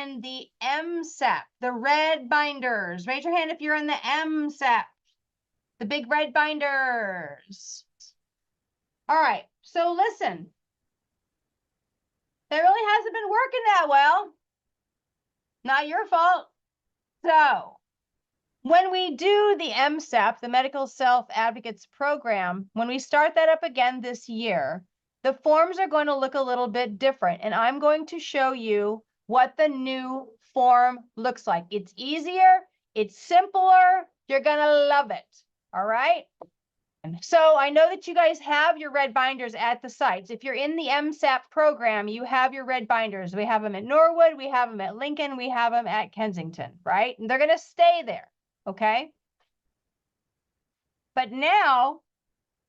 in the MSAP, the red binders? Raise your hand if you're in the MSAP, the big red binders. All right, so listen. That really hasn't been working that well. Not your fault. So when we do the MSAP, the Medical Self Advocates Program, when we start that up again this year, the forms are going to look a little bit different. And I'm going to show you what the new form looks like. It's easier. It's simpler. You're going to love it. All right. So I know that you guys have your red binders at the sites. If you're in the MSAP program, you have your red binders. We have them at Norwood. We have them at Lincoln. We have them at Kensington, right? And they're going to stay there. Okay. But now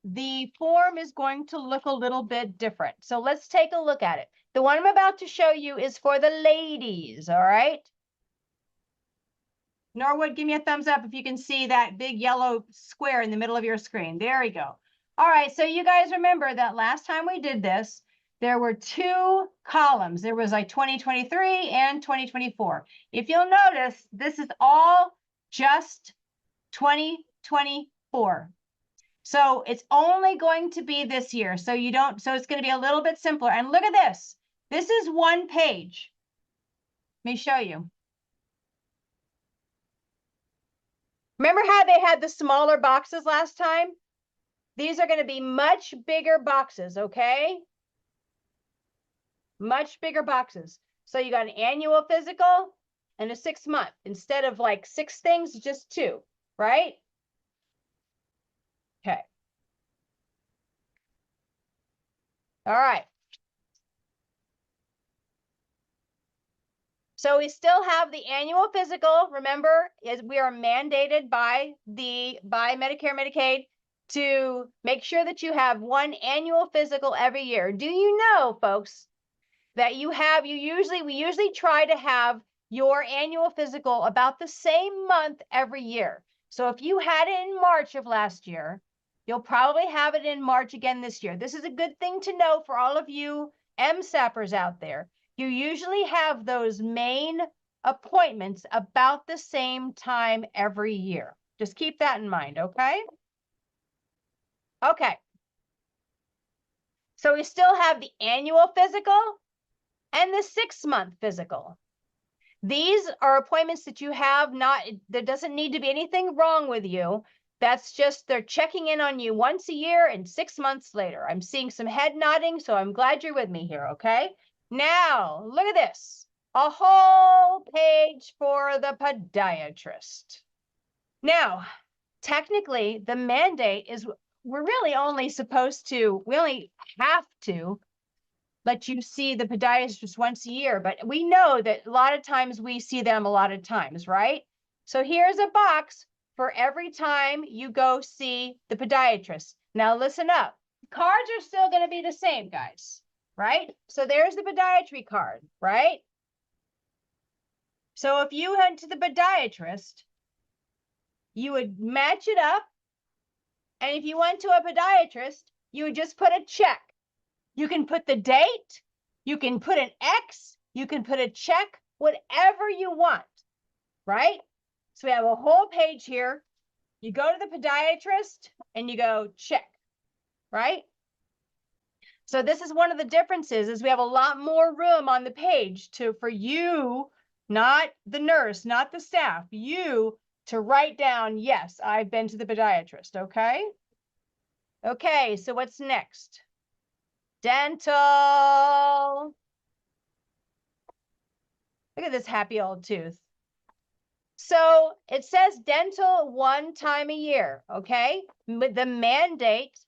the form is going to look a little bit different. So let's take a look at it. The one I'm about to show you is for the ladies. All right. Norwood, give me a thumbs up if you can see that big yellow square in the middle of your screen. There we go. All right. So you guys remember that last time we did this, there were two columns. There was like 2023 and 2024. If you'll notice, this is all just 2024. So it's only going to be this year. So it's going to be a little bit simpler. And look at this. This is one page. Let me show you. Remember how they had the smaller boxes last time? These are going to be much bigger boxes, okay? Much bigger boxes. So you got an annual physical and a 6-month. Instead of like 6 things, just 2, right? Okay. All right. So we still have the annual physical. Remember, we are mandated by Medicare, Medicaid to make sure that you have one annual physical every year. Do you know, folks, that we usually try to have your annual physical about the same month every year. So if you had it in March of last year, you'll probably have it in March again this year. This is a good thing to know for all of you MSAPers out there. You usually have those main appointments about the same time every year. Just keep that in mind, okay? Okay. So we still have the annual physical and the 6-month physical. These are appointments that you have there doesn't need to be anything wrong with you. That's just they're checking in on you once a year and 6 months later. I'm seeing some head nodding, so I'm glad you're with me here, okay? Now, look at this. A whole page for the podiatrist. Now, technically, the mandate is we only have to let you see the podiatrist once a year, but we know that a lot of times we see them a lot of times, right? So here's a box for every time you go see the podiatrist. Now, listen up. Cards are still going to be the same, guys. Right? So there's the podiatry card, right? So if you went to the podiatrist, you would match it up. And if you went to a podiatrist, you would just put a check. You can put the date, you can put an X, you can put a check, whatever you want, right? So we have a whole page here. You go to the podiatrist and you go check, right? So this is one of the differences is we have a lot more room on the page for you, not the nurse, not the staff, you to write down, yes, I've been to the podiatrist, okay? Okay, so what's next? Dental. Look at this happy old tooth. So it says dental 1 time a year, okay? The mandate,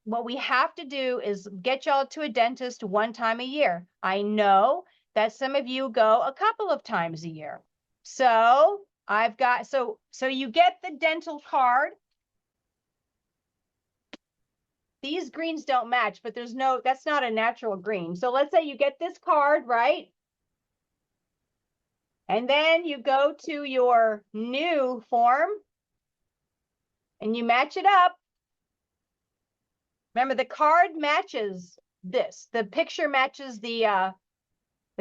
what we have to do is get y'all to a dentist 1 time a year. I know that some of you go a couple of times a year. So so you get the dental card. These greens don't match, but that's not a natural green. So let's say you get this card, right? And then you go to your new form and you match it up. Remember, the card matches this. The picture matches the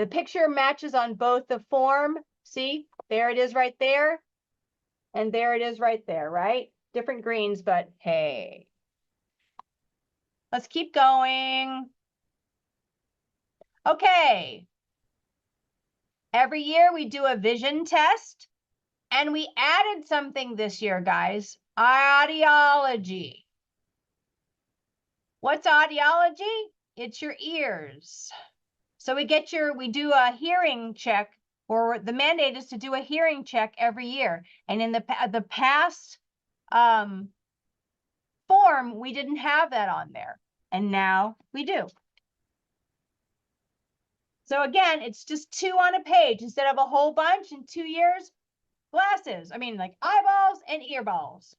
The picture matches on both the form. See, there it is right there. And there it is right there, right? Different greens, but hey. Let's keep going. Okay. Every year we do a vision test, and we added something this year, guys. Audiology. What's audiology? It's your ears. So we do a hearing check, or the mandate is to do a hearing check every year. And in the past form, we didn't have that on there, and now we do. So again, it's just 2 on a page instead of a whole bunch in 2 years. Glasses, I mean like eyeballs and earballs.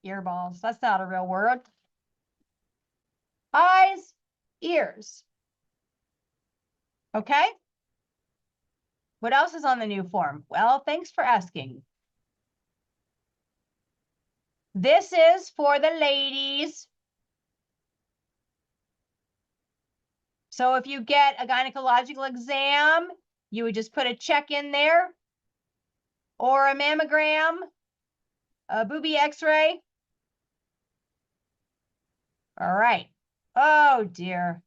Earballs, that's not a real word. Eyes, ears. Okay? What else is on the new form? Well, thanks for asking. This is for the ladies. So if you get a gynecological exam, you would just put a check in there, or a mammogram, a boobie x-ray. All right. Oh dear.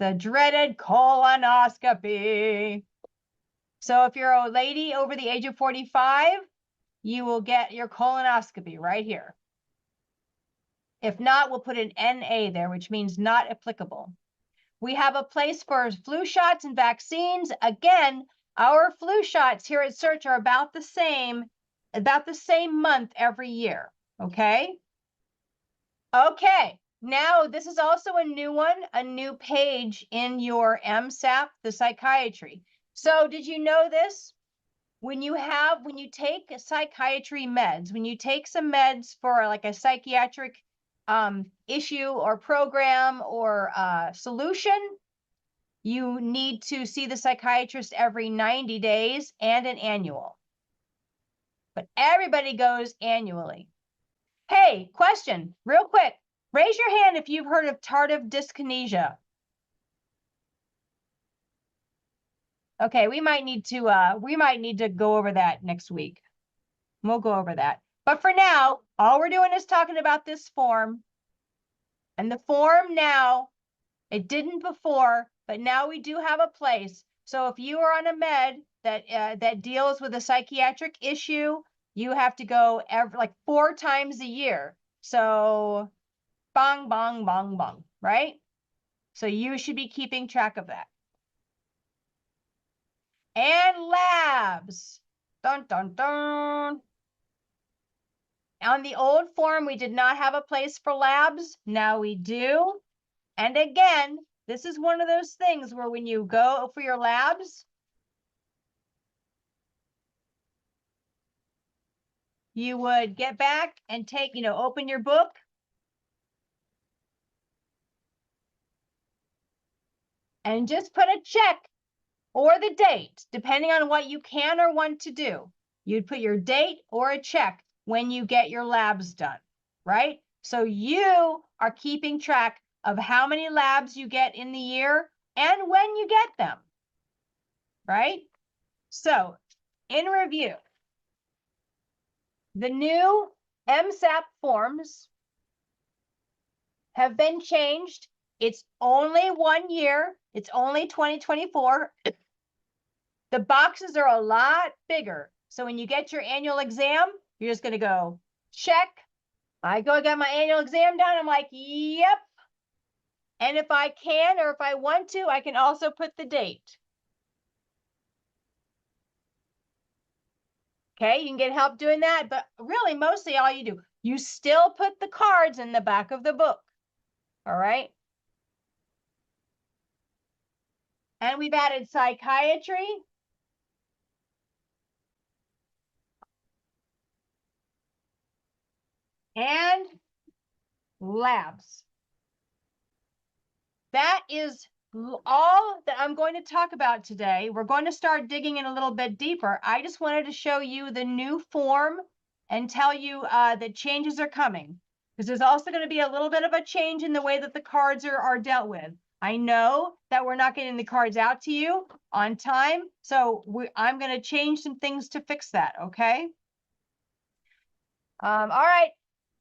The dreaded colonoscopy. So if you're a lady over the age of 45, you will get your colonoscopy right here. If not, we'll put an NA there, which means not applicable. We have a place for flu shots and vaccines. Again, our flu shots here at Search are about the same month every year, okay? Okay, now this is also a new one, a new page in your MSAP, the psychiatry. So did you know this? When you take psychiatry meds, when you take some meds for like a psychiatric issue or program or solution, you need to see the psychiatrist every 90 days and an annual. But everybody goes annually. Hey, question, real quick. Raise your hand if you've heard of tardive dyskinesia. Okay, we might need to go over that next week. We'll go over that. But for now, all we're doing is talking about this form. And the form now, it didn't before, but now we do have a place. So if you are on a med that deals with a psychiatric issue, you have to go like 4 times a year. So bong, bong, bong, bong, right? So you should be keeping track of that. And labs. Dun, dun, dun. On the old form, we did not have a place for labs. Now we do. And again, this is one of those things where when you go for your labs, you would get back and take, open your book. And just put a check or the date, depending on what you can or want to do. You'd put your date or a check when you get your labs done, right? So you are keeping track of how many labs you get in the year and when you get them, right? So in review, the new MSAP forms have been changed. It's only 1 year. It's only 2024. The boxes are a lot bigger. So when you get your annual exam, you're just going to go check. I got my annual exam done. I'm like, yep. And if I can, or if I want to, I can also put the date. Okay, you can get help doing that, but really mostly all you do, you still put the cards in the back of the book. All right. And we've added psychiatry. And labs. That is all that I'm going to talk about today. We're going to start digging in a little bit deeper. I just wanted to show you the new form and tell you that changes are coming. Because there's also going to be a little bit of a change in the way that the cards are dealt with. I know that we're not getting the cards out to you on time, so I'm going to change some things to fix that, okay? All right.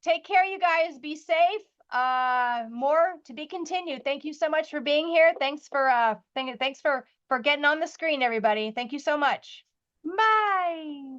Take care, you guys. Be safe. More to be continued. Thank you so much for being here. Thanks for getting on the screen, everybody. Thank you so much. Bye.